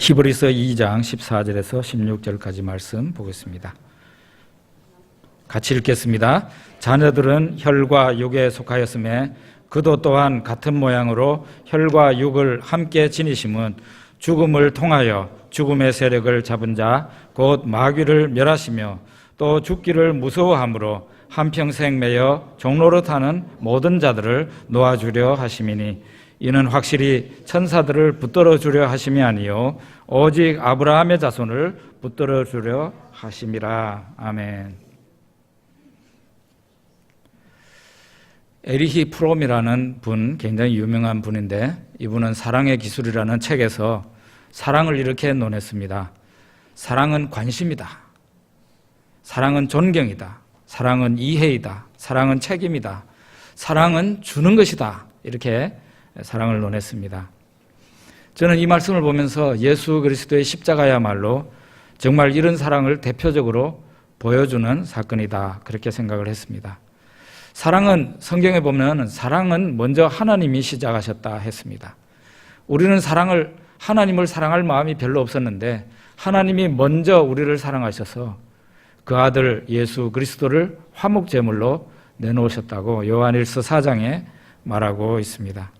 히브리서 2장 14절에서 16절까지 말씀 보겠습니다. 같이 읽겠습니다. 자녀들은 혈과 육에 속하였음에 그도 또한 같은 모양으로 혈과 육을 함께 지니심은 죽음을 통하여 죽음의 세력을 잡은 자 곧 마귀를 멸하시며 또 죽기를 무서워함으로 한평생 매여 종로로 타는 모든 자들을 놓아주려 하심이니 이는 확실히 천사들을 붙들어 주려 하심이 아니요 오직 아브라함의 자손을 붙들어 주려 하심이라. 아멘. 에리히 프롬이라는 분, 굉장히 유명한 분인데 이분은 사랑의 기술이라는 책에서 사랑을 이렇게 논했습니다. 사랑은 관심이다. 사랑은 존경이다. 사랑은 이해이다. 사랑은 책임이다. 사랑은 주는 것이다. 이렇게 사랑을 논했습니다. 저는 이 말씀을 보면서 예수 그리스도의 십자가야말로 정말 이런 사랑을 대표적으로 보여주는 사건이다. 그렇게 생각을 했습니다. 사랑은 성경에 보면 사랑은 먼저 하나님이 시작하셨다 했습니다. 우리는 하나님을 사랑할 마음이 별로 없었는데 하나님이 먼저 우리를 사랑하셔서 그 아들 예수 그리스도를 화목제물로 내놓으셨다고 요한일서 4장에 말하고 있습니다.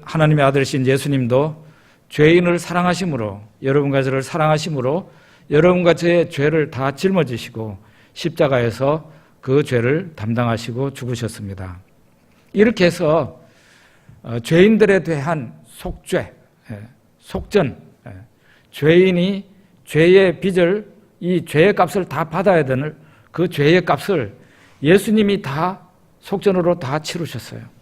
하나님의 아들이신 예수님도 죄인을 사랑하심으로 여러분과 저를 사랑하심으로 여러분과 저의 죄를 다 짊어지시고 십자가에서 그 죄를 담당하시고 죽으셨습니다. 이렇게 해서 죄인들에 대한 속죄, 속전, 죄인이 죄의 빚을 이 죄의 값을 다 받아야 되는 그 죄의 값을 예수님이 다 속전으로 다 치르셨어요.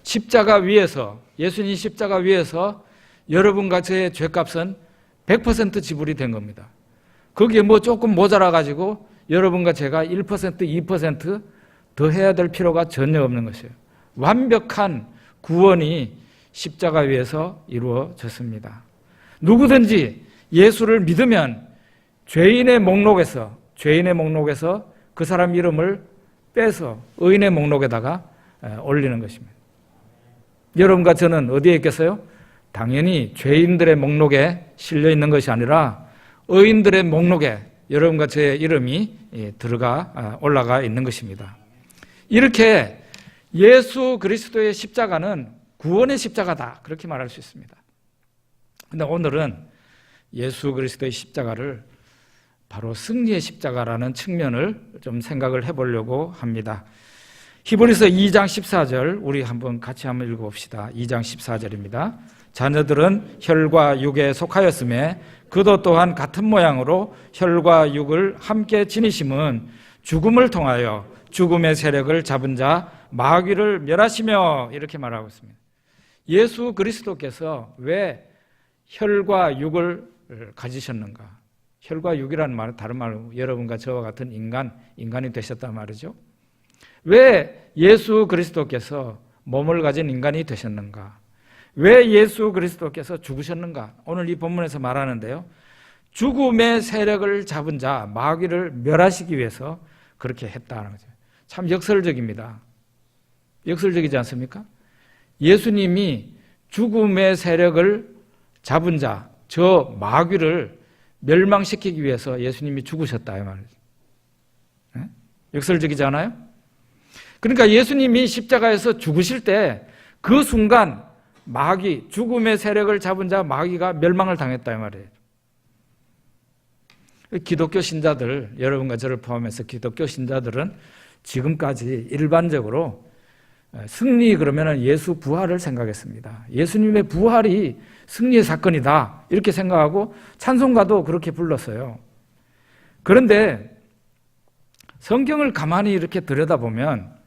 십자가 위에서 예수님 십자가 위에서 여러분과 저의 죄값은 100% 지불이 된 겁니다. 거기에 뭐 조금 모자라 가지고 여러분과 제가 1%, 2% 더 해야 될 필요가 전혀 없는 것이에요. 완벽한 구원이 십자가 위에서 이루어졌습니다. 누구든지 예수를 믿으면 죄인의 목록에서 그 사람 이름을 빼서 의인의 목록에다가 올리는 것입니다. 여러분과 저는 어디에 있겠어요? 당연히 죄인들의 목록에 실려 있는 것이 아니라 의인들의 목록에 여러분과 제 이름이 올라가 있는 것입니다. 이렇게 예수 그리스도의 십자가는 구원의 십자가다, 그렇게 말할 수 있습니다. 그런데 오늘은 예수 그리스도의 십자가를 바로 승리의 십자가라는 측면을 좀 생각을 해보려고 합니다. 히브리서 2장 14절 우리 같이 한번 읽어봅시다. 2장 14절입니다. 자녀들은 혈과 육에 속하였음에 그도 또한 같은 모양으로 혈과 육을 함께 지니심은 죽음을 통하여 죽음의 세력을 잡은 자 마귀를 멸하시며 이렇게 말하고 있습니다. 예수 그리스도께서 왜 혈과 육을 가지셨는가? 혈과 육이라는 말은 다른 말로 여러분과 저와 같은 인간이 되셨단 말이죠. 왜 예수 그리스도께서 몸을 가진 인간이 되셨는가? 왜 예수 그리스도께서 죽으셨는가? 오늘 이 본문에서 말하는데요. 죽음의 세력을 잡은 자 마귀를 멸하시기 위해서 그렇게 했다는 거죠. 참 역설적입니다. 역설적이지 않습니까? 예수님이 죽음의 세력을 잡은 자, 저 마귀를 멸망시키기 위해서 예수님이 죽으셨다 이 말이죠. 네? 역설적이지 않아요? 그러니까 예수님이 십자가에서 죽으실 때 그 순간 죽음의 세력을 잡은 자 마귀가 멸망을 당했다 이 말이에요. 기독교 신자들, 여러분과 저를 포함해서 기독교 신자들은 지금까지 일반적으로 승리 그러면 예수 부활을 생각했습니다. 예수님의 부활이 승리의 사건이다 이렇게 생각하고 찬송가도 그렇게 불렀어요. 그런데 성경을 가만히 이렇게 들여다보면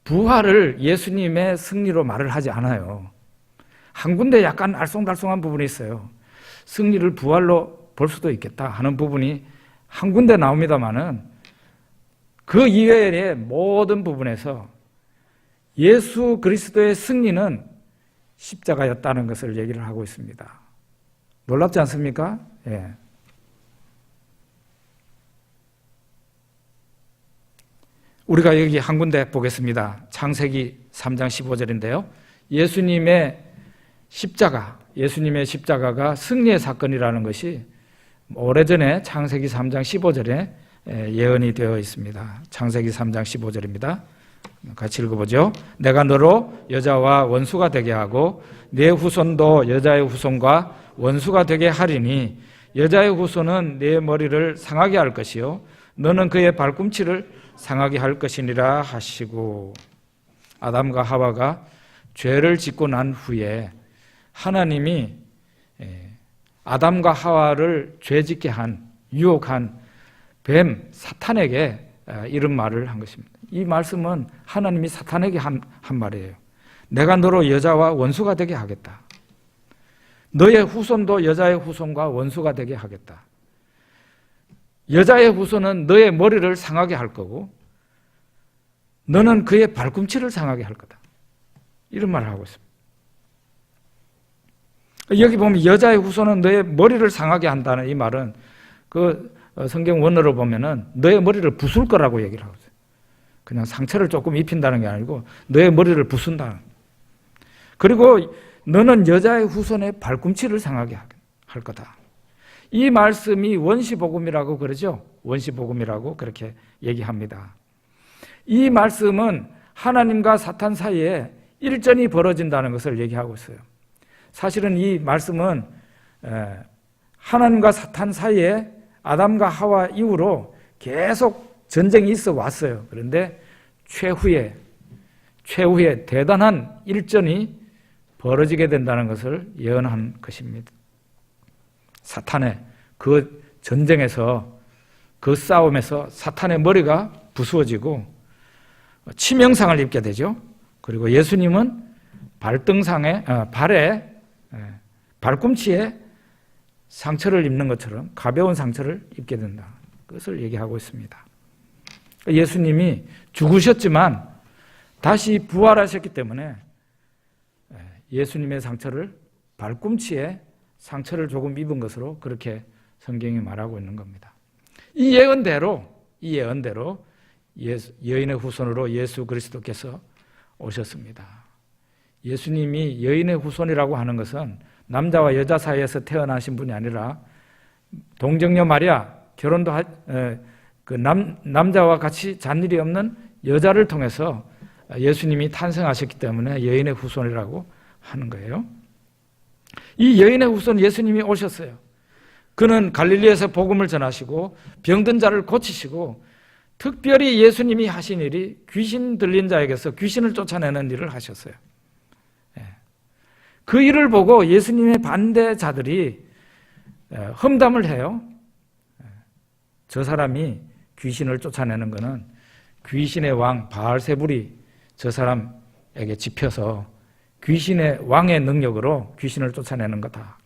부활을 예수님의 승리로 말을 하지 않아요. 한 군데 약간 알쏭달쏭한 부분이 있어요. 승리를 부활로 볼 수도 있겠다 하는 부분이 한 군데 나옵니다만은 그 이외의 모든 부분에서 예수 그리스도의 승리는 십자가였다는 것을 얘기를 하고 있습니다. 놀랍지 않습니까? 예. 우리가 여기 한 군데 보겠습니다. 창세기 3장 15절인데요. 예수님의 십자가, 예수님의 십자가가 승리의 사건이라는 것이 오래전에 창세기 3장 15절에 예언이 되어 있습니다. 창세기 3장 15절입니다. 같이 읽어보죠. 내가 너로 여자와 원수가 되게 하고 네 후손도 여자의 후손과 원수가 되게 하리니 여자의 후손은 네 머리를 상하게 할 것이요 너는 그의 발꿈치를 상하게 할 것이니라 하시고, 아담과 하와가 죄를 짓고 난 후에 하나님이 아담과 하와를 죄짓게 유혹한 뱀 사탄에게 이런 말을 한 것입니다. 이 말씀은 하나님이 사탄에게 한 말이에요. 내가 너로 여자와 원수가 되게 하겠다. 너의 후손도 여자의 후손과 원수가 되게 하겠다. 여자의 후손은 너의 머리를 상하게 할 거고 너는 그의 발꿈치를 상하게 할 거다. 이런 말을 하고 있습니다. 여기 보면 여자의 후손은 너의 머리를 상하게 한다는 이 말은 그 성경 원어로 보면은 너의 머리를 부술 거라고 얘기를 하고 있어요. 그냥 상처를 조금 입힌다는 게 아니고 너의 머리를 부순다. 그리고 너는 여자의 후손의 발꿈치를 상하게 할 거다. 이 말씀이 원시복음이라고 그러죠. 원시복음이라고 그렇게 얘기합니다. 이 말씀은 하나님과 사탄 사이에 일전이 벌어진다는 것을 얘기하고 있어요. 사실은 이 말씀은 하나님과 사탄 사이에 아담과 하와 이후로 계속 전쟁이 있어 왔어요. 그런데 최후에 대단한 일전이 벌어지게 된다는 것을 예언한 것입니다. 사탄의 그 전쟁에서, 그 싸움에서 사탄의 머리가 부수어지고 치명상을 입게 되죠. 그리고 예수님은 발꿈치에 상처를 입는 것처럼 가벼운 상처를 입게 된다. 그것을 얘기하고 있습니다. 예수님이 죽으셨지만 다시 부활하셨기 때문에 예수님의 상처를 발꿈치에 상처를 조금 입은 것으로 그렇게 성경이 말하고 있는 겁니다. 이 예언대로 여인의 후손으로 예수 그리스도께서 오셨습니다. 예수님이 여인의 후손이라고 하는 것은 남자와 여자 사이에서 태어나신 분이 아니라 동정녀 마리아, 결혼도 남자와 같이 잔일이 없는 여자를 통해서 예수님이 탄생하셨기 때문에 여인의 후손이라고 하는 거예요. 이 여인의 후손 예수님이 오셨어요. 그는 갈릴리에서 복음을 전하시고 병든 자를 고치시고 특별히 예수님이 하신 일이 귀신 들린 자에게서 귀신을 쫓아내는 일을 하셨어요. 그 일을 보고 예수님의 반대자들이 험담을 해요. 저 사람이 귀신을 쫓아내는 것은 귀신의 왕 바알세불이 저 사람에게 집혀서 귀신의 왕의 능력으로 귀신을 쫓아내는 거다.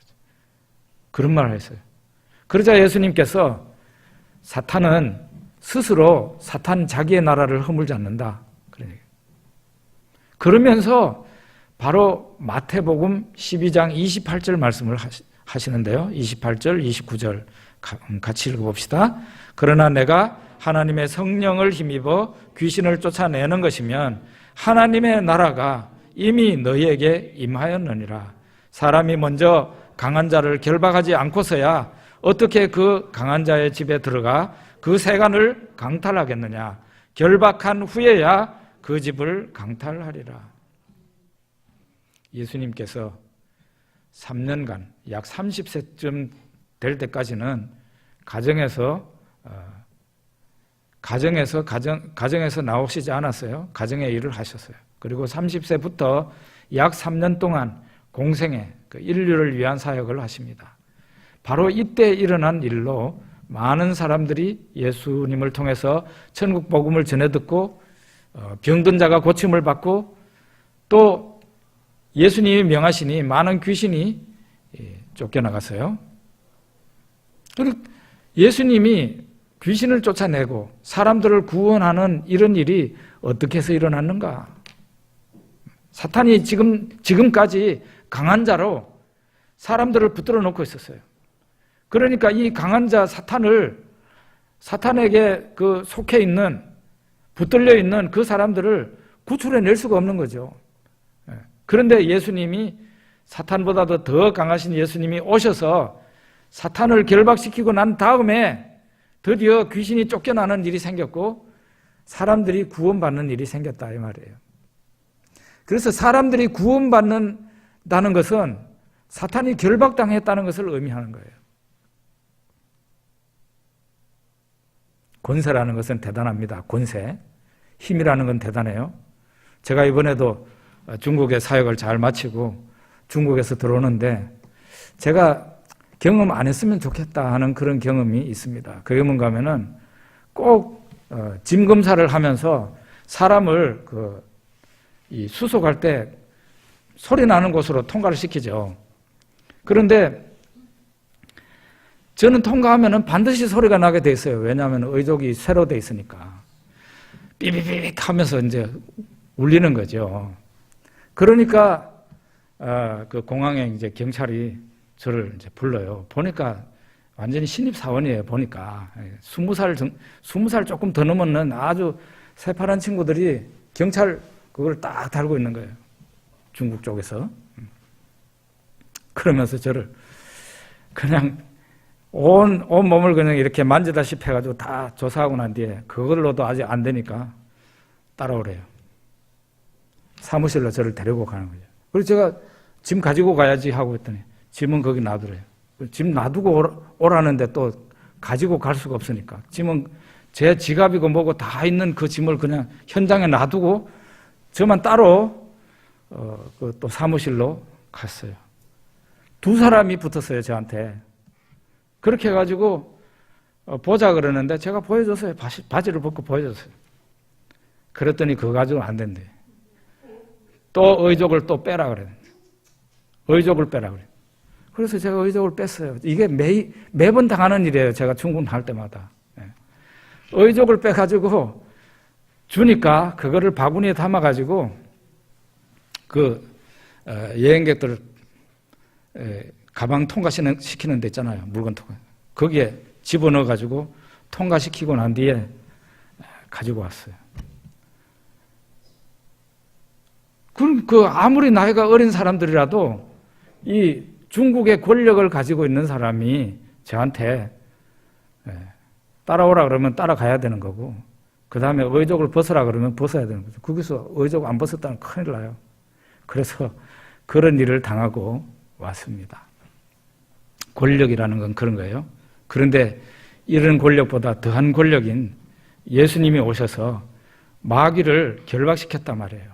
그런 말을 했어요. 그러자 예수님께서 사탄은 스스로 사탄 자기의 나라를 허물지 않는다. 그러면서 바로 마태복음 12장 28절 말씀을 하시는데요. 28절, 29절 같이 읽어봅시다. 그러나 내가 하나님의 성령을 힘입어 귀신을 쫓아내는 것이면 하나님의 나라가 이미 너희에게 임하였느니라. 사람이 먼저 강한 자를 결박하지 않고서야 어떻게 그 강한 자의 집에 들어가 그 세간을 강탈하겠느냐. 결박한 후에야 그 집을 강탈하리라. 예수님께서 3년간 약 30세쯤 될 때까지는 가정에서 나오시지 않았어요. 가정의 일을 하셨어요. 그리고 30세부터 약 3년 동안 공생애, 인류를 위한 사역을 하십니다. 바로 이때 일어난 일로 많은 사람들이 예수님을 통해서 천국 복음을 전해 듣고 병든 자가 고침을 받고 또 예수님이 명하시니 많은 귀신이 쫓겨나갔어요. 그리고 예수님이 귀신을 쫓아내고 사람들을 구원하는 이런 일이 어떻게 해서 일어났는가? 사탄이 지금까지 강한 자로 사람들을 붙들어 놓고 있었어요. 그러니까 이 강한 자 사탄에게 속해 있는, 붙들려 있는 그 사람들을 구출해 낼 수가 없는 거죠. 그런데 예수님이 사탄보다도 더 강하신 예수님이 오셔서 사탄을 결박시키고 난 다음에 드디어 귀신이 쫓겨나는 일이 생겼고 사람들이 구원받는 일이 생겼다 이 말이에요. 그래서 사람들이 구원받는다는 것은 사탄이 결박당했다는 것을 의미하는 거예요. 권세라는 것은 대단합니다. 권세. 힘이라는 건 대단해요. 제가 이번에도 중국의 사역을 잘 마치고 중국에서 들어오는데 제가 경험 안 했으면 좋겠다 하는 그런 경험이 있습니다. 그게 뭔가 하면은 꼭 짐 검사를 하면서 사람을 이 수속할 때 소리 나는 곳으로 통과를 시키죠. 그런데 저는 통과하면은 반드시 소리가 나게 돼 있어요. 왜냐하면 의족이 새로 돼 있으니까. 삐비비빅 하면서 이제 울리는 거죠. 그러니까 그 공항에 이제 경찰이 저를 이제 불러요. 보니까 완전히 신입사원이에요. 보니까 20살 조금 더 넘었는 아주 새파란 친구들이 경찰 그걸 딱 달고 있는 거예요. 중국 쪽에서. 그러면서 저를 그냥 온 몸을 그냥 이렇게 만지다시피 해가지고 다 조사하고 난 뒤에 그걸로도 아직 안 되니까 따라오래요. 사무실로 저를 데리고 가는 거죠. 그래서 제가 짐 가지고 가야지 하고 했더니 짐은 거기 놔두래요. 짐 놔두고 오라는데 또 가지고 갈 수가 없으니까 짐은 제 지갑이고 뭐고 다 있는 그 짐을 그냥 현장에 놔두고 저만 따로 또 사무실로 갔어요. 두 사람이 붙었어요, 저한테. 그렇게 해가지고 보자 그러는데 제가 보여줬어요. 바지를 벗고 보여줬어요. 그랬더니 그거 가지고는 안 된대. 또 의족을 또 빼라 그래. 의족을 빼라 그래. 그래서 제가 의족을 뺐어요. 이게 매번 당하는 일이에요. 제가 중국 할 때마다. 의족을 빼가지고 주니까 그거를 바구니에 담아가지고 여행객들 가방 통과시키는 데 있잖아요. 물건 통과. 거기에 집어넣어가지고 통과시키고 난 뒤에 가지고 왔어요. 그럼 아무리 나이가 어린 사람들이라도 이 중국의 권력을 가지고 있는 사람이 저한테 따라오라 그러면 따라가야 되는 거고 그 다음에 의족을 벗으라 그러면 벗어야 되는 거죠. 거기서 의족 안 벗었다면 큰일 나요. 그래서 그런 일을 당하고 왔습니다. 권력이라는 건 그런 거예요. 그런데 이런 권력보다 더한 권력인 예수님이 오셔서 마귀를 결박시켰단 말이에요.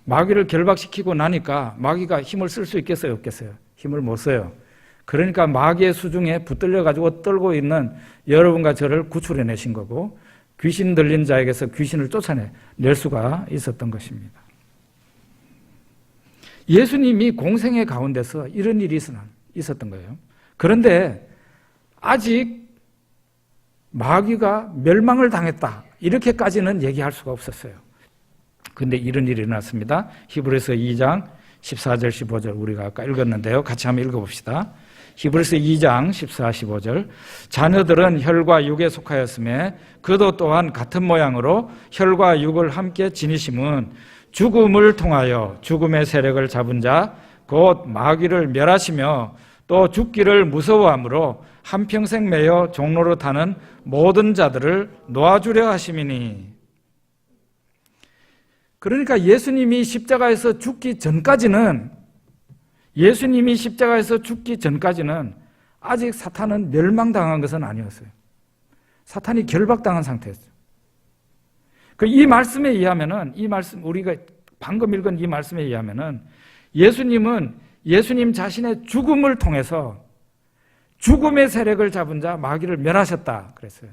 마귀를 결박시키고 나니까 마귀가 힘을 쓸 수 있겠어요? 없겠어요? 힘을 못 써요. 그러니까 마귀의 수중에 붙들려가지고 떨고 있는 여러분과 저를 구출해내신 거고 귀신 들린 자에게서 귀신을 쫓아낼 수가 있었던 것입니다. 예수님이 공생의 가운데서 이런 일이 있었던 거예요. 그런데 아직 마귀가 멸망을 당했다 이렇게까지는 얘기할 수가 없었어요. 그런데 이런 일이 일어났습니다. 히브리서 2장 14절 15절 우리가 아까 읽었는데요. 같이 한번 읽어봅시다. 히브리서 2장 14, 15절 자녀들은 혈과 육에 속하였음에 그도 또한 같은 모양으로 혈과 육을 함께 지니심은 죽음을 통하여 죽음의 세력을 잡은 자 곧 마귀를 멸하시며 또 죽기를 무서워함으로 한평생 매여 종로로 타는 모든 자들을 놓아주려 하심이니. 그러니까 예수님이 십자가에서 죽기 전까지는 아직 사탄은 멸망당한 것은 아니었어요. 사탄이 결박당한 상태였어요. 이 말씀에 의하면은, 우리가 방금 읽은 이 말씀에 의하면은 예수님은 예수님 자신의 죽음을 통해서 죽음의 세력을 잡은 자 마귀를 멸하셨다 그랬어요.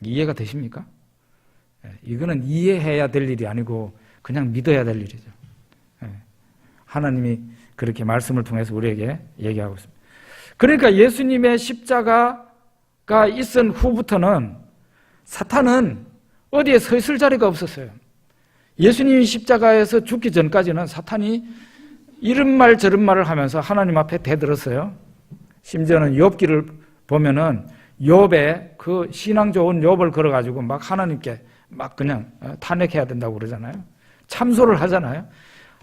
이해가 되십니까? 이거는 이해해야 될 일이 아니고 그냥 믿어야 될 일이죠. 하나님이 그렇게 말씀을 통해서 우리에게 얘기하고 있습니다. 그러니까 예수님의 십자가가 있은 후부터는 사탄은 어디에 서 있을 자리가 없었어요. 예수님이 십자가에서 죽기 전까지는 사탄이 이런 말 저런 말을 하면서 하나님 앞에 대들었어요. 심지어는 욥기를 보면은 욥의 그 신앙 좋은 욥을 걸어가지고 막 하나님께 막 그냥 탄핵해야 된다고 그러잖아요. 참소를 하잖아요.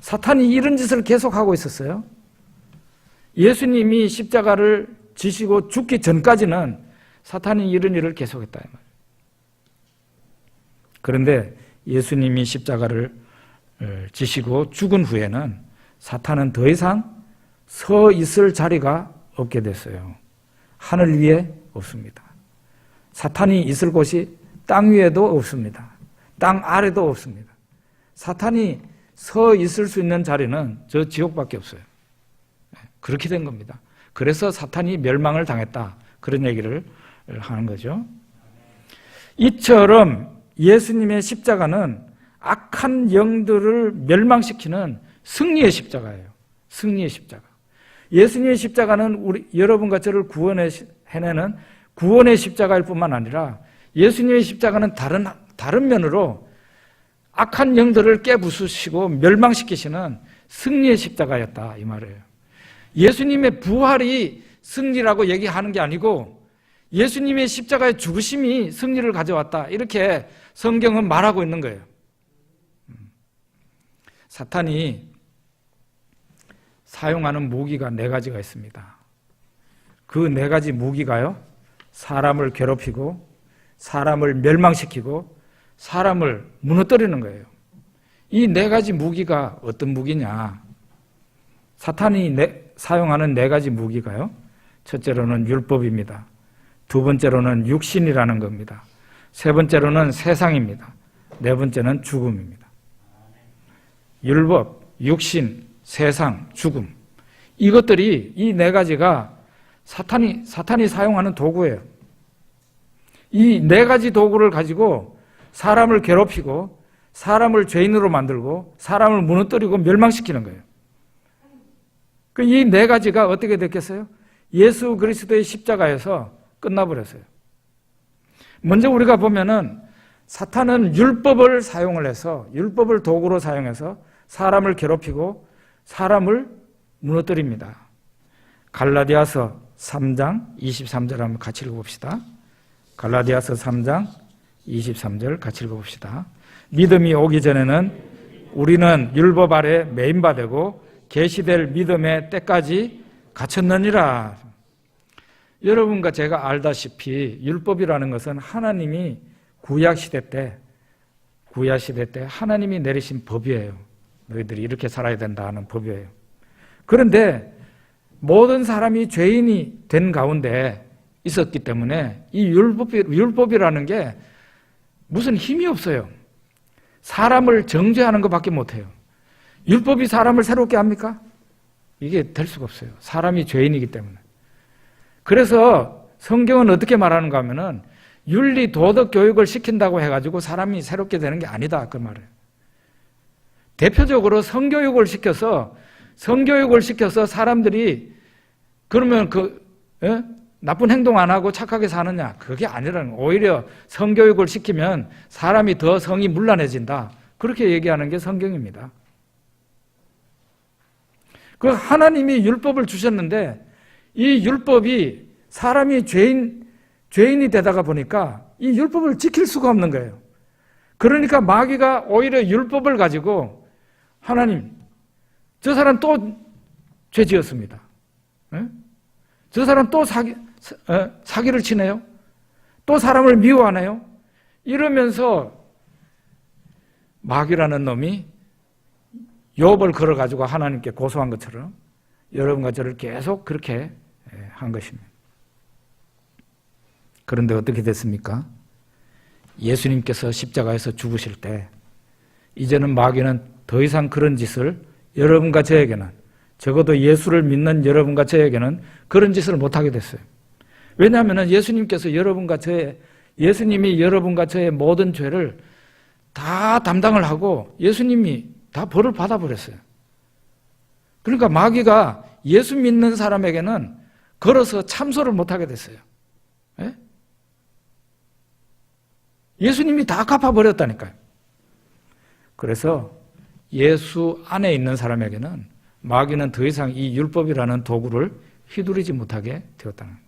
사탄이 이런 짓을 계속하고 있었어요. 예수님이 십자가를 지시고 죽기 전까지는 사탄이 이런 일을 계속했다. 그런데 예수님이 십자가를 지시고 죽은 후에는 사탄은 더 이상 서 있을 자리가 없게 됐어요. 하늘 위에 없습니다. 사탄이 있을 곳이 땅 위에도 없습니다. 땅 아래도 없습니다. 사탄이 서 있을 수 있는 자리는 저 지옥밖에 없어요. 그렇게 된 겁니다. 그래서 사탄이 멸망을 당했다. 그런 얘기를 하는 거죠. 이처럼 예수님의 십자가는 악한 영들을 멸망시키는 승리의 십자가예요. 승리의 십자가. 예수님의 십자가는 여러분과 저를 구원해내는 구원의 십자가일 뿐만 아니라 예수님의 십자가는 다른 면으로 악한 영들을 깨부수시고 멸망시키시는 승리의 십자가였다. 이 말이에요. 예수님의 부활이 승리라고 얘기하는 게 아니고 예수님의 십자가의 죽으심이 승리를 가져왔다. 이렇게 성경은 말하고 있는 거예요. 사탄이 사용하는 무기가 4가지가 있습니다. 그 4가지 무기가요, 사람을 괴롭히고 사람을 멸망시키고 사람을 무너뜨리는 거예요. 이 4가지 무기가 어떤 무기냐? 사탄이 사용하는 4가지 무기가요, 첫째로는 율법입니다. 두 번째로는 육신이라는 겁니다. 세 번째로는 세상입니다. 네 번째는 죽음입니다. 율법, 육신, 세상, 죽음. 이것들이 이 4가지가 사탄이 사용하는 도구예요. 이 4가지 도구를 가지고 사람을 괴롭히고 사람을 죄인으로 만들고 사람을 무너뜨리고 멸망시키는 거예요. 이 4가지가 어떻게 됐겠어요? 예수 그리스도의 십자가에서 끝나버렸어요. 먼저 우리가 보면은 사탄은 율법을 사용을 해서 율법을 도구로 사용해서 사람을 괴롭히고 사람을 무너뜨립니다. 갈라디아서 3장 23절 한번 같이 읽어봅시다. 갈라디아서 3장 23절 같이 읽어봅시다. 믿음이 오기 전에는 우리는 율법 아래 매인바 되고 계시될 믿음의 때까지 갇혔느니라. 여러분과 제가 알다시피 율법이라는 것은 하나님이 구약시대 때 하나님이 내리신 법이에요. 너희들이 이렇게 살아야 된다 하는 법이에요. 그런데 모든 사람이 죄인이 된 가운데 있었기 때문에 이 율법이라는 게 무슨 힘이 없어요. 사람을 정죄하는 것밖에 못해요. 율법이 사람을 새롭게 합니까? 이게 될 수가 없어요. 사람이 죄인이기 때문에. 그래서 성경은 어떻게 말하는가 하면은 윤리 도덕 교육을 시킨다고 해가지고 사람이 새롭게 되는 게 아니다. 그 말이에요. 대표적으로 성교육을 시켜서 사람들이 그러면 나쁜 행동 안 하고 착하게 사느냐? 그게 아니라는 거예요. 오히려 성교육을 시키면 사람이 더 성이 문란해진다. 그렇게 얘기하는 게 성경입니다. 그 하나님이 율법을 주셨는데 이 율법이 사람이 죄인이 되다가 보니까 이 율법을 지킬 수가 없는 거예요. 그러니까 마귀가 오히려 율법을 가지고 하나님, 저 사람 또 죄 지었습니다. 저 사람 또 사기를 치네요. 또 사람을 미워하네요. 이러면서 마귀라는 놈이 욥을 걸어가지고 하나님께 고소한 것처럼 여러분과 저를 계속 그렇게 한 것입니다. 그런데 어떻게 됐습니까? 예수님께서 십자가에서 죽으실 때 이제는 마귀는 더 이상 그런 짓을 여러분과 저에게는, 적어도 예수를 믿는 여러분과 저에게는 그런 짓을 못하게 됐어요. 왜냐하면 예수님이 여러분과 저의 모든 죄를 다 담당을 하고 예수님이 다 벌을 받아버렸어요. 그러니까 마귀가 예수 믿는 사람에게는 걸어서 참소를 못하게 됐어요. 예? 예수님이 다 갚아버렸다니까요. 그래서 예수 안에 있는 사람에게는 마귀는 더 이상 이 율법이라는 도구를 휘두르지 못하게 되었다는 거예요.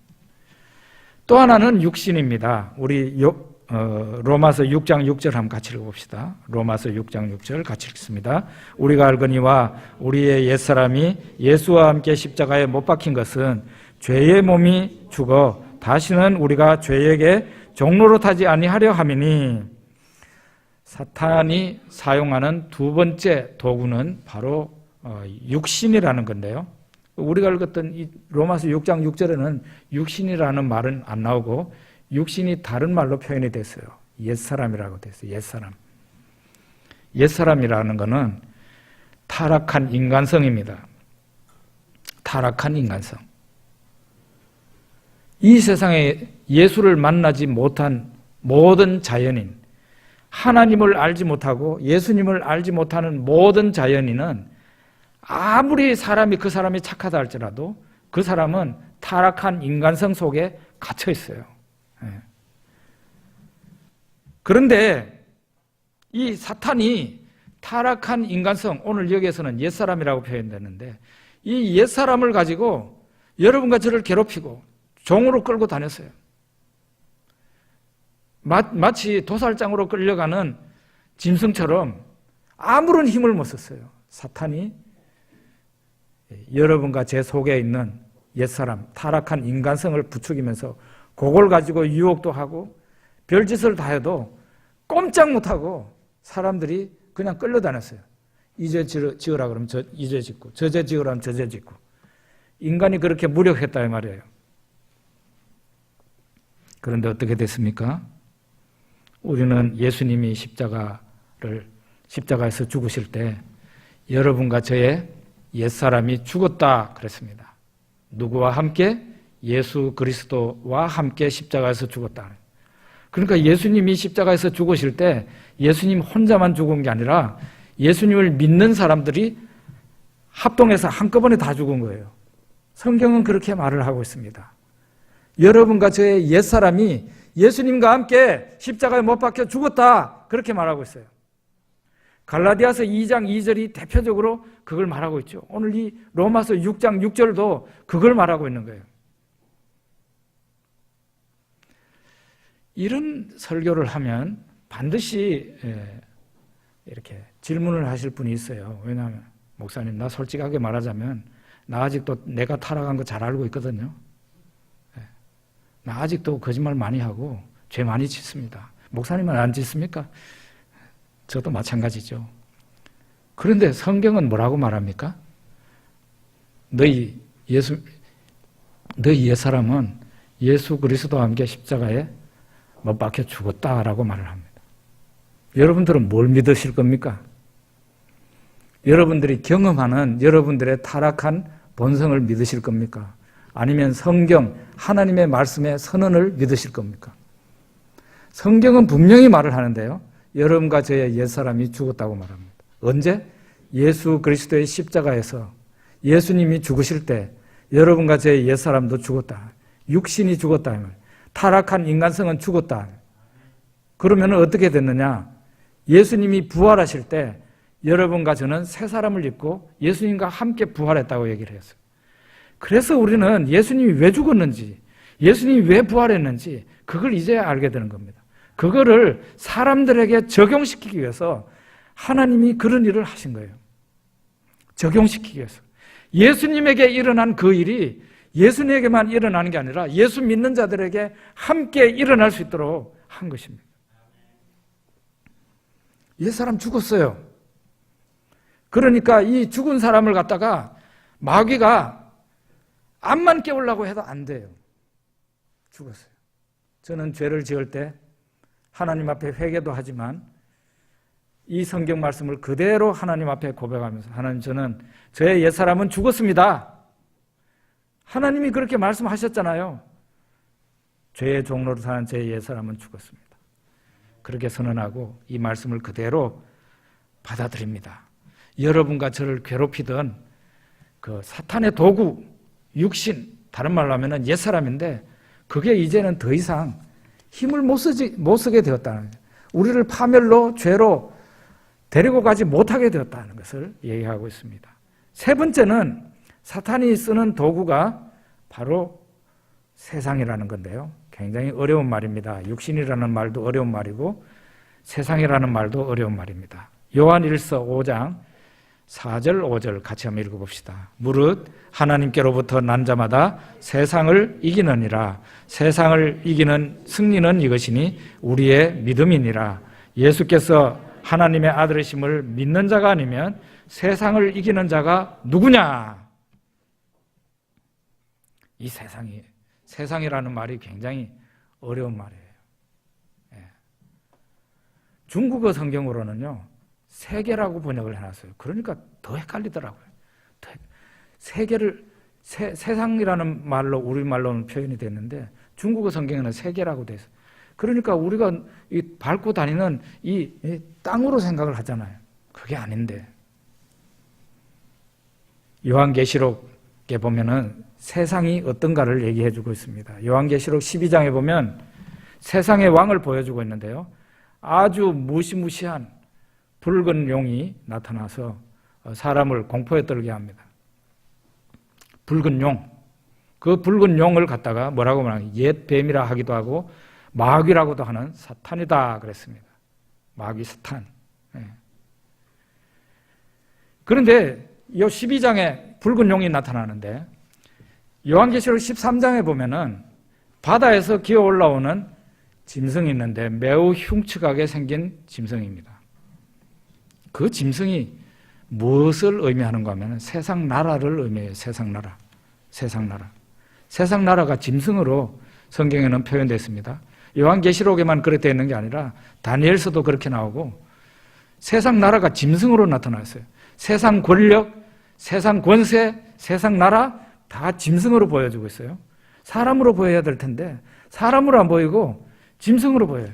또 하나는 육신입니다. 우리 로마서 6장 6절 한번 같이 읽어봅시다. 로마서 6장 6절 같이 읽습니다. 우리가 알거니와 우리의 옛사람이 예수와 함께 십자가에 못 박힌 것은 죄의 몸이 죽어 다시는 우리가 죄에게 종로로 타지 아니하려 함이니. 사탄이 사용하는 두 번째 도구는 바로 육신이라는 건데요. 우리가 읽었던 이 로마서 6장 6절에는 육신이라는 말은 안 나오고 육신이 다른 말로 표현이 됐어요. 옛사람이라고 됐어요. 옛사람. 옛사람이라는 것은 타락한 인간성입니다. 타락한 인간성. 이 세상에 예수를 만나지 못한 모든 자연인, 하나님을 알지 못하고 예수님을 알지 못하는 모든 자연인은 아무리 그 사람이 착하다 할지라도 그 사람은 타락한 인간성 속에 갇혀 있어요. 그런데 이 사탄이 타락한 인간성, 오늘 여기에서는 옛사람이라고 표현되는데 이 옛사람을 가지고 여러분과 저를 괴롭히고 종으로 끌고 다녔어요. 마치 도살장으로 끌려가는 짐승처럼 아무런 힘을 못 썼어요. 사탄이 여러분과 제 속에 있는 옛사람, 타락한 인간성을 부추기면서 그걸 가지고 유혹도 하고 별짓을 다 해도 꼼짝 못하고 사람들이 그냥 끌려다녔어요. 이 죄 지으라 그러면 이 죄 짓고, 저 죄 지으라 하면 저 죄 짓고. 인간이 그렇게 무력했다 이 말이에요. 그런데 어떻게 됐습니까? 우리는 예수님이 십자가에서 죽으실 때 여러분과 저의 옛사람이 죽었다 그랬습니다. 누구와 함께? 예수 그리스도와 함께 십자가에서 죽었다. 그러니까 예수님이 십자가에서 죽으실 때 예수님 혼자만 죽은 게 아니라 예수님을 믿는 사람들이 합동해서 한꺼번에 다 죽은 거예요. 성경은 그렇게 말을 하고 있습니다. 여러분과 저의 옛사람이 예수님과 함께 십자가에 못 박혀 죽었다 그렇게 말하고 있어요. 갈라디아서 2장 2절이 대표적으로 그걸 말하고 있죠. 오늘 이 로마서 6장 6절도 그걸 말하고 있는 거예요. 이런 설교를 하면 반드시 이렇게 질문을 하실 분이 있어요. 왜냐하면 목사님, 나 솔직하게 말하자면 나 아직도 내가 타락한 거 잘 알고 있거든요. 나 아직도 거짓말 많이 하고 죄 많이 짓습니다. 목사님은 안 짓습니까? 저도 마찬가지죠. 그런데 성경은 뭐라고 말합니까? 너희 옛사람은 예수 그리스도와 함께 십자가에 못 박혀 죽었다라고 말을 합니다. 여러분들은 뭘 믿으실 겁니까? 여러분들이 경험하는 여러분들의 타락한 본성을 믿으실 겁니까? 아니면 성경, 하나님의 말씀의 선언을 믿으실 겁니까? 성경은 분명히 말을 하는데요. 여러분과 저의 옛사람이 죽었다고 말합니다. 언제? 예수 그리스도의 십자가에서 예수님이 죽으실 때 여러분과 저의 옛사람도 죽었다. 육신이 죽었다. 타락한 인간성은 죽었다. 그러면 어떻게 됐느냐? 예수님이 부활하실 때 여러분과 저는 새 사람을 입고 예수님과 함께 부활했다고 얘기를 했어요. 그래서 우리는 예수님이 왜 죽었는지, 예수님이 왜 부활했는지 그걸 이제 알게 되는 겁니다. 그거를 사람들에게 적용시키기 위해서 하나님이 그런 일을 하신 거예요. 적용시키기 위해서. 예수님에게 일어난 그 일이 예수님에게만 일어나는 게 아니라 예수 믿는 자들에게 함께 일어날 수 있도록 한 것입니다. 옛사람 죽었어요. 그러니까 이 죽은 사람을 갖다가 마귀가 암만 깨우려고 해도 안 돼요. 죽었어요. 저는 죄를 지을 때 하나님 앞에 회개도 하지만 이 성경 말씀을 그대로 하나님 앞에 고백하면서 하나님, 저는 저의 옛사람은 죽었습니다. 하나님이 그렇게 말씀하셨잖아요. 죄의 종로로 사는 제 옛사람은 죽었습니다. 그렇게 선언하고 이 말씀을 그대로 받아들입니다. 여러분과 저를 괴롭히던 그 사탄의 도구, 육신, 다른 말로 하면 옛사람인데 그게 이제는 더 이상 힘을 못 쓰게 되었다는 거예요. 우리를 파멸로, 죄로 데리고 가지 못하게 되었다는 것을 얘기하고 있습니다. 세 번째는 사탄이 쓰는 도구가 바로 세상이라는 건데요. 굉장히 어려운 말입니다. 육신이라는 말도 어려운 말이고 세상이라는 말도 어려운 말입니다. 요한 1서 5장 4절 5절 같이 한번 읽어봅시다. 무릇 하나님께로부터 난 자마다 세상을 이기느니라. 세상을 이기는 승리는 이것이니 우리의 믿음이니라. 예수께서 하나님의 아들이심을 믿는 자가 아니면 세상을 이기는 자가 누구냐? 이 세상이라는 말이 굉장히 어려운 말이에요. 중국어 성경으로는요, 세계라고 번역을 해놨어요. 그러니까 더 헷갈리더라고요. 세상이라는 말로, 우리말로는 표현이 됐는데, 중국어 성경에는 세계라고 돼 있어요. 그러니까 우리가 밟고 다니는 이 땅으로 생각을 하잖아요. 그게 아닌데. 요한계시록에 보면은 세상이 어떤가를 얘기해 주고 있습니다. 요한계시록 12장에 보면 세상의 왕을 보여주고 있는데요. 아주 무시무시한 붉은 용이 나타나서 사람을 공포에 떨게 합니다. 붉은 용. 그 붉은 용을 갖다가 뭐라고 말하냐? 옛 뱀이라 하기도 하고 마귀라고도 하는 사탄이다 그랬습니다. 마귀 사탄. 그런데 이 12장에 붉은 용이 나타나는데 요한계시록 13장에 보면은 바다에서 기어 올라오는 짐승이 있는데 매우 흉측하게 생긴 짐승입니다. 그 짐승이 무엇을 의미하는가 하면 세상 나라를 의미해요. 세상 나라. 세상 나라가 짐승으로 성경에는 표현됐습니다. 요한계시록에만 그렇게 되어 있는 게 아니라 다니엘서도 그렇게 나오고 세상 나라가 짐승으로 나타났어요. 세상 권력, 세상 권세, 세상 나라 다 짐승으로 보여주고 있어요. 사람으로 보여야 될 텐데 사람으로 안 보이고 짐승으로 보여요.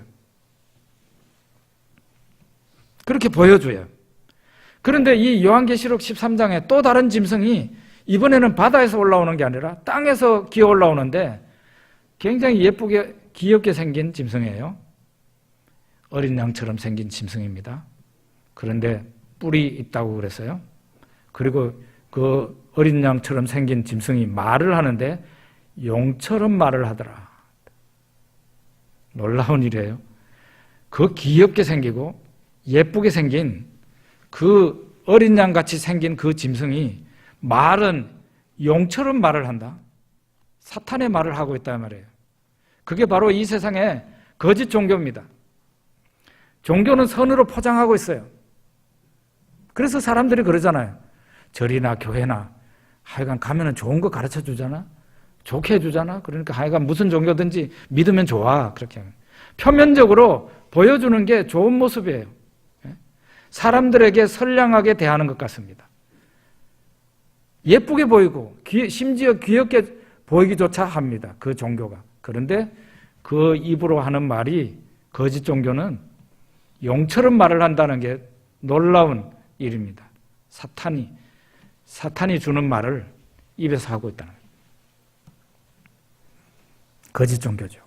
그렇게 보여줘요. 그런데 이 요한계시록 13장에 또 다른 짐승이 이번에는 바다에서 올라오는 게 아니라 땅에서 기어 올라오는데 굉장히 예쁘게 귀엽게 생긴 짐승이에요. 어린 양처럼 생긴 짐승입니다. 그런데 뿔이 있다고 그랬어요. 그리고 그 어린 양처럼 생긴 짐승이 말을 하는데 용처럼 말을 하더라. 놀라운 일이에요. 그 귀엽게 생기고 예쁘게 생긴 그 어린 양같이 생긴 그 짐승이 말은 용처럼 말을 한다. 사탄의 말을 하고 있단 말이에요. 그게 바로 이 세상의 거짓 종교입니다. 종교는 선으로 포장하고 있어요. 그래서 사람들이 그러잖아요. 절이나 교회나 하여간 가면은 좋은 거 가르쳐 주잖아. 좋게 해주잖아. 그러니까 하여간 무슨 종교든지 믿으면 좋아. 그렇게 하면. 표면적으로 보여주는 게 좋은 모습이에요. 사람들에게 선량하게 대하는 것 같습니다. 예쁘게 보이고 심지어 귀엽게 보이기조차 합니다. 그 종교가. 그런데 그 입으로 하는 말이 거짓 종교는 용처럼 말을 한다는 게 놀라운 일입니다. 사탄이 주는 말을 입에서 하고 있다는 거예요. 거짓 종교죠.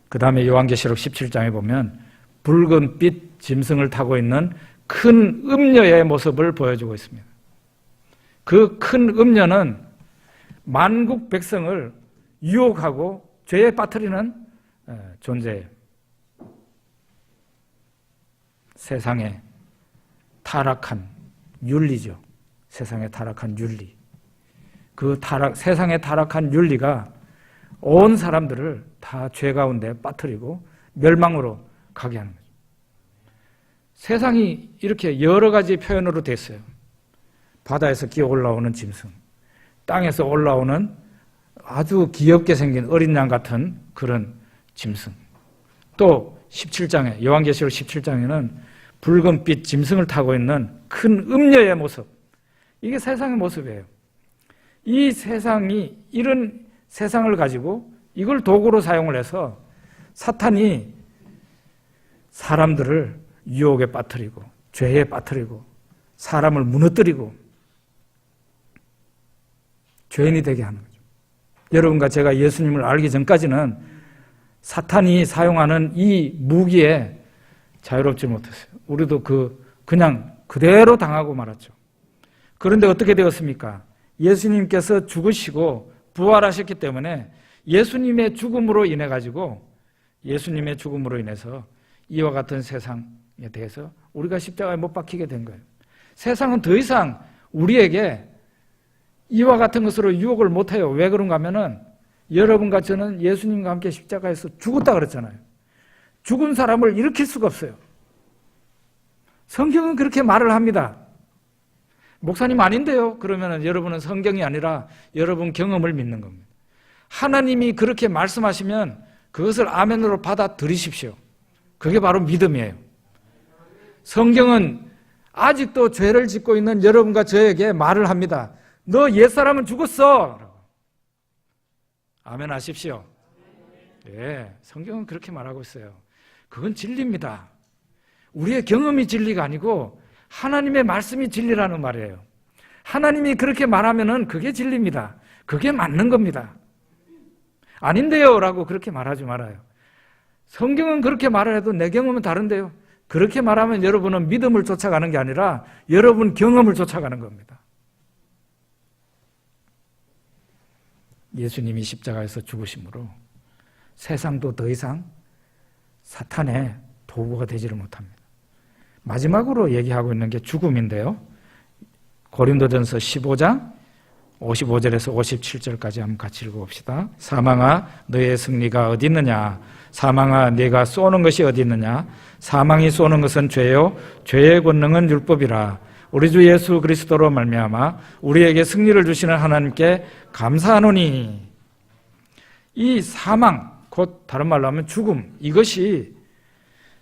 그 다음에 요한계시록 17장에 보면 붉은빛 짐승을 타고 있는 큰 음녀의 모습을 보여주고 있습니다. 그 큰 음녀는 만국 백성을 유혹하고 죄에 빠뜨리는 존재예요. 세상에 타락한 윤리죠. 세상에 타락한 윤리. 세상에 타락한 윤리가 온 사람들을 다 죄 가운데 빠뜨리고 멸망으로 가게 하는 거죠. 세상이 이렇게 여러 가지 표현으로 됐어요. 바다에서 기어 올라오는 짐승, 땅에서 올라오는 아주 귀엽게 생긴 어린 양 같은 그런 짐승. 또 17장에 요한계시록 17장에는 붉은빛 짐승을 타고 있는 큰 음녀의 모습. 이게 세상의 모습이에요. 이 세상이 이런 세상을 가지고 이걸 도구로 사용을 해서 사탄이 사람들을 유혹에 빠뜨리고 죄에 빠뜨리고 사람을 무너뜨리고 죄인이 되게 하는 거죠. 여러분과 제가 예수님을 알기 전까지는 사탄이 사용하는 이 무기에 자유롭지 못했어요. 우리도 그냥 그대로 당하고 말았죠. 그런데 어떻게 되었습니까? 예수님께서 죽으시고 부활하셨기 때문에 예수님의 죽음으로 인해 가지고 예수님의 죽음으로 인해서 이와 같은 세상에 대해서 우리가 십자가에 못 박히게 된 거예요. 세상은 더 이상 우리에게 이와 같은 것으로 유혹을 못해요. 왜 그런가 하면은 여러분과 저는 예수님과 함께 십자가에서 죽었다 그랬잖아요. 죽은 사람을 일으킬 수가 없어요. 성경은 그렇게 말을 합니다. 목사님 아닌데요? 그러면 여러분은 성경이 아니라 여러분 경험을 믿는 겁니다. 하나님이 그렇게 말씀하시면 그것을 아멘으로 받아들이십시오. 그게 바로 믿음이에요. 성경은 아직도 죄를 짓고 있는 여러분과 저에게 말을 합니다. 너 옛사람은 죽었어. 아멘 하십시오. 예, 성경은 그렇게 말하고 있어요. 그건 진리입니다. 우리의 경험이 진리가 아니고 하나님의 말씀이 진리라는 말이에요. 하나님이 그렇게 말하면은 그게 진리입니다. 그게 맞는 겁니다. 아닌데요 라고 그렇게 말하지 말아요. 성경은 그렇게 말을 해도 내 경험은 다른데요. 그렇게 말하면 여러분은 믿음을 쫓아가는 게 아니라 여러분 경험을 쫓아가는 겁니다. 예수님이 십자가에서 죽으심으로 세상도 더 이상 사탄의 도구가 되지를 못합니다. 마지막으로 얘기하고 있는 게 죽음인데요. 고린도전서 15장 55절에서 57절까지 한번 같이 읽어봅시다. 사망아 너의 승리가 어디 있느냐? 사망아 네가 쏘는 것이 어디 있느냐? 사망이 쏘는 것은 죄요 죄의 권능은 율법이라. 우리 주 예수 그리스도로 말미암아 우리에게 승리를 주시는 하나님께 감사하노니. 이 사망, 곧 다른 말로 하면 죽음, 이것이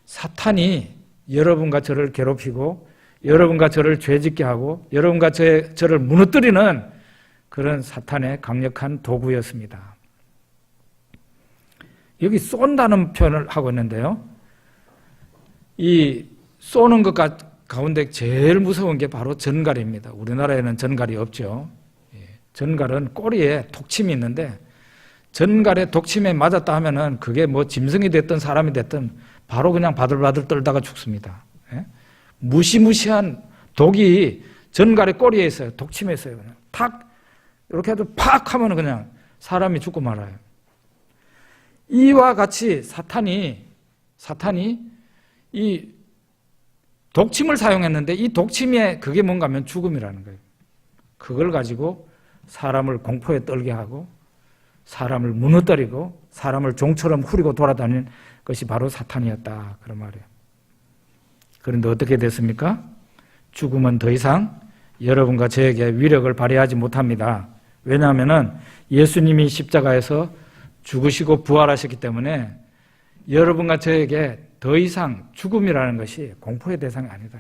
사탄이 여러분과 저를 괴롭히고 여러분과 저를 죄짓게 하고 여러분과 저를 무너뜨리는 그런 사탄의 강력한 도구였습니다. 여기 쏜다는 표현을 하고 있는데요. 이 쏘는 것 가운데 제일 무서운 게 바로 전갈입니다. 우리나라에는 전갈이 없죠. 전갈은 꼬리에 독침이 있는데 전갈에 독침에 맞았다 하면은 그게 뭐 짐승이 됐든 사람이 됐든 바로 그냥 바들바들 떨다가 죽습니다. 무시무시한 독이 전갈의 꼬리에 있어요. 독침에 있어요. 그냥 탁 이렇게 해도 팍 하면 그냥 사람이 죽고 말아요. 이와 같이 사탄이 이 독침을 사용했는데 이 독침의 그게 뭔가 하면 죽음이라는 거예요. 그걸 가지고 사람을 공포에 떨게 하고 사람을 무너뜨리고 사람을 종처럼 후리고 돌아다니는 것이 바로 사탄이었다. 그런 말이에요. 그런데 어떻게 됐습니까? 죽음은 더 이상 여러분과 저에게 위력을 발휘하지 못합니다. 왜냐하면 예수님이 십자가에서 죽으시고 부활하셨기 때문에 여러분과 저에게 더 이상 죽음이라는 것이 공포의 대상이 아니다.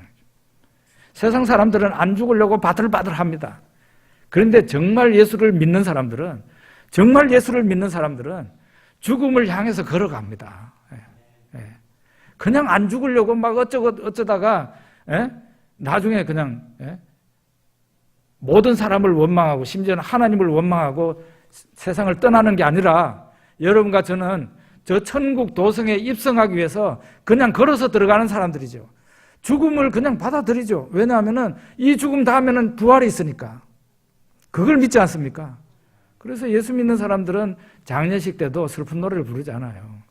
세상 사람들은 안 죽으려고 바들바들합니다. 그런데 정말 예수를 믿는 사람들은 죽음을 향해서 걸어갑니다. 그냥 안 죽으려고 막 어쩌다가 나중에 그냥 모든 사람을 원망하고 심지어는 하나님을 원망하고 세상을 떠나는 게 아니라 여러분과 저는 저 천국 도성에 입성하기 위해서 그냥 걸어서 들어가는 사람들이죠. 죽음을 그냥 받아들이죠. 왜냐하면 이 죽음 다음에는 부활이 있으니까. 그걸 믿지 않습니까? 그래서 예수 믿는 사람들은 장례식 때도 슬픈 노래를 부르지 않아요.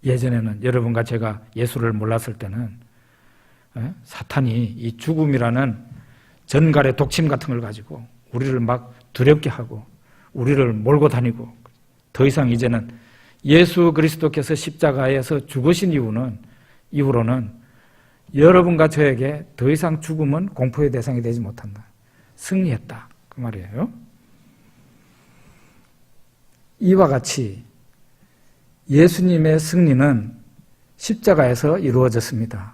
예전에는 여러분과 제가 예수를 몰랐을 때는 사탄이 이 죽음이라는 전갈의 독침 같은 걸 가지고 우리를 막 두렵게 하고 우리를 몰고 다니고 더 이상 이제는 예수 그리스도께서 십자가에서 죽으신 이후로는 여러분과 저에게 더 이상 죽음은 공포의 대상이 되지 못한다. 승리했다. 그 말이에요. 이와 같이 예수님의 승리는 십자가에서 이루어졌습니다.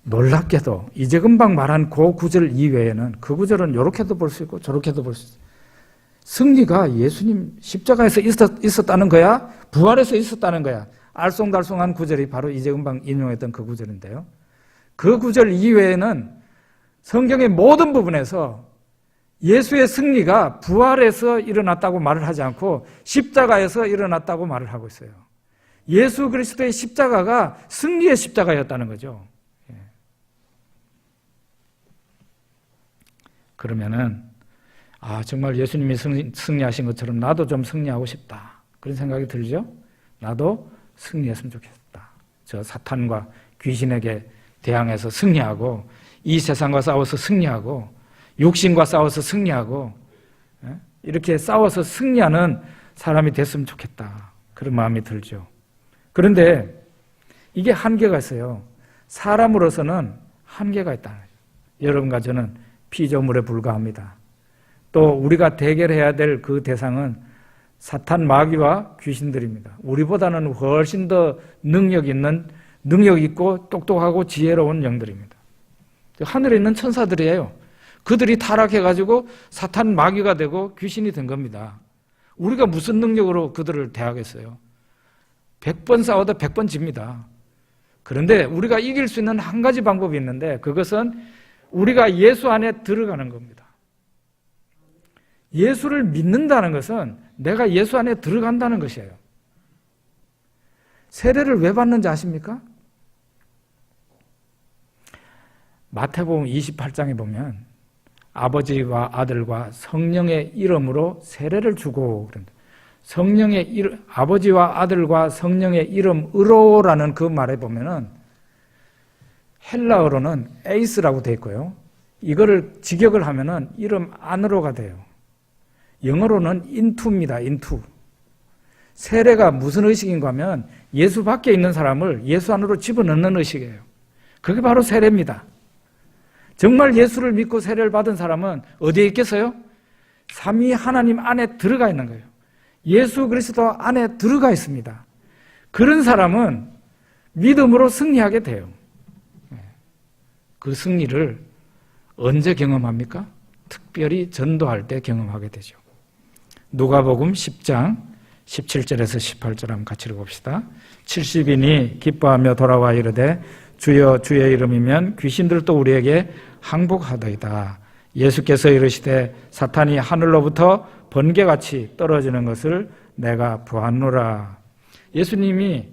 놀랍게도 이제 금방 말한 그 구절 이외에는 그 구절은 이렇게도 볼 수 있고 저렇게도 볼 수 있어요. 승리가 예수님 십자가에서 있었다는 거야? 부활에서 있었다는 거야? 알쏭달쏭한 구절이 바로 이제 금방 인용했던 그 구절인데요. 그 구절 이외에는 성경의 모든 부분에서 예수의 승리가 부활에서 일어났다고 말을 하지 않고 십자가에서 일어났다고 말을 하고 있어요. 예수 그리스도의 십자가가 승리의 십자가였다는 거죠. 그러면은 정말 예수님이 승리하신 것처럼 나도 좀 승리하고 싶다. 그런 생각이 들죠? 나도 승리했으면 좋겠다. 저 사탄과 귀신에게 대항해서 승리하고, 이 세상과 싸워서 승리하고, 육신과 싸워서 승리하고, 이렇게 싸워서 승리하는 사람이 됐으면 좋겠다. 그런 마음이 들죠. 그런데 이게 한계가 있어요. 사람으로서는 한계가 있다. 여러분과 저는 피조물에 불과합니다. 또 우리가 대결해야 될 그 대상은 사탄, 마귀와 귀신들입니다. 우리보다는 훨씬 더 능력 있고 똑똑하고 지혜로운 영들입니다. 하늘에 있는 천사들이에요. 그들이 타락해가지고 사탄, 마귀가 되고 귀신이 된 겁니다. 우리가 무슨 능력으로 그들을 대하겠어요? 100번 싸워도 100번 집니다. 그런데 우리가 이길 수 있는 한 가지 방법이 있는데, 그것은 우리가 예수 안에 들어가는 겁니다. 예수를 믿는다는 것은 내가 예수 안에 들어간다는 것이에요. 세례를 왜 받는지 아십니까? 마태복음 28장에 보면 아버지와 아들과 성령의 이름으로 세례를 주고 그런다. 아버지와 아들과 성령의 이름으로라는 그 말에 보면은 헬라어로는 에이스라고 되어 있고요. 이거를 직역을 하면은 이름 안으로가 돼요. 영어로는 into입니다. into. 세례가 무슨 의식인가 하면 예수 밖에 있는 사람을 예수 안으로 집어넣는 의식이에요. 그게 바로 세례입니다. 정말 예수를 믿고 세례를 받은 사람은 어디에 있겠어요? 삼위 하나님 안에 들어가 있는 거예요. 예수 그리스도 안에 들어가 있습니다. 그런 사람은 믿음으로 승리하게 돼요. 그 승리를 언제 경험합니까? 특별히 전도할 때 경험하게 되죠. 누가복음 10장 17절에서 18절 한번 같이 읽어봅시다. 70인이 기뻐하며 돌아와 이르되 주여 주의 이름이면 귀신들도 우리에게 항복하더이다. 예수께서 이르시되 사탄이 하늘로부터 번개같이 떨어지는 것을 내가 보았노라. 예수님이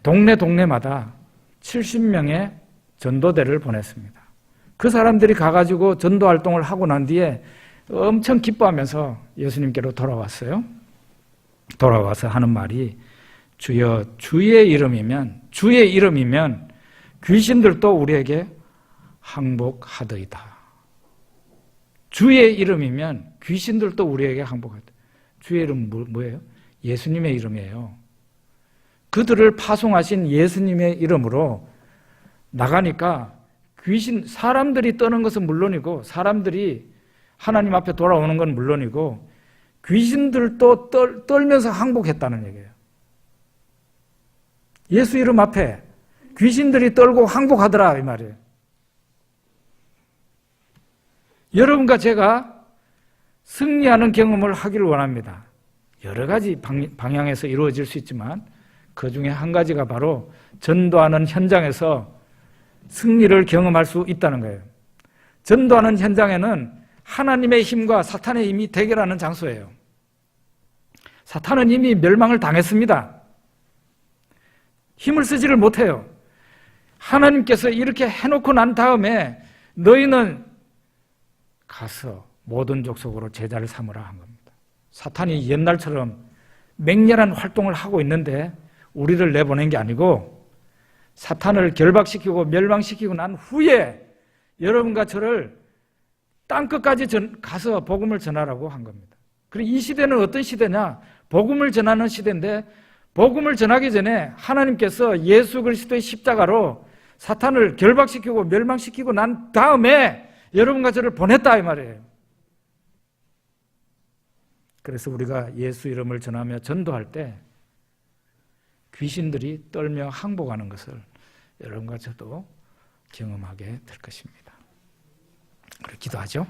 동네마다 70명의 전도대를 보냈습니다. 그 사람들이 가가지고 전도 활동을 하고 난 뒤에 엄청 기뻐하면서 예수님께로 돌아왔어요. 돌아와서 하는 말이 주여 주의 이름이면 귀신들도 우리에게 항복하더이다. 주의 이름이면 귀신들도 우리에게 항복하다. 주의 이름 뭐예요? 예수님의 이름이에요. 그들을 파송하신 예수님의 이름으로 나가니까 사람들이 떠는 것은 물론이고, 사람들이 하나님 앞에 돌아오는 건 물론이고, 귀신들도 떨면서 항복했다는 얘기예요. 예수 이름 앞에 귀신들이 떨고 항복하더라 이 말이에요. 여러분과 제가 승리하는 경험을 하기를 원합니다. 여러 가지 방향에서 이루어질 수 있지만 그 중에 한 가지가 바로 전도하는 현장에서 승리를 경험할 수 있다는 거예요. 전도하는 현장에는 하나님의 힘과 사탄의 힘이 대결하는 장소예요. 사탄은 이미 멸망을 당했습니다. 힘을 쓰지를 못해요. 하나님께서 이렇게 해놓고 난 다음에 너희는 가서 모든 족속으로 제자를 삼으라 한 겁니다. 사탄이 옛날처럼 맹렬한 활동을 하고 있는데 우리를 내보낸 게 아니고, 사탄을 결박시키고 멸망시키고 난 후에 여러분과 저를 땅끝까지 가서 복음을 전하라고 한 겁니다. 그리고 이 시대는 어떤 시대냐? 복음을 전하는 시대인데, 복음을 전하기 전에 하나님께서 예수 그리스도의 십자가로 사탄을 결박시키고 멸망시키고 난 다음에 여러분과 저를 보냈다 이 말이에요. 그래서 우리가 예수 이름을 전하며 전도할 때 귀신들이 떨며 항복하는 것을 여러분과 저도 경험하게 될 것입니다. 그렇게 기도하죠.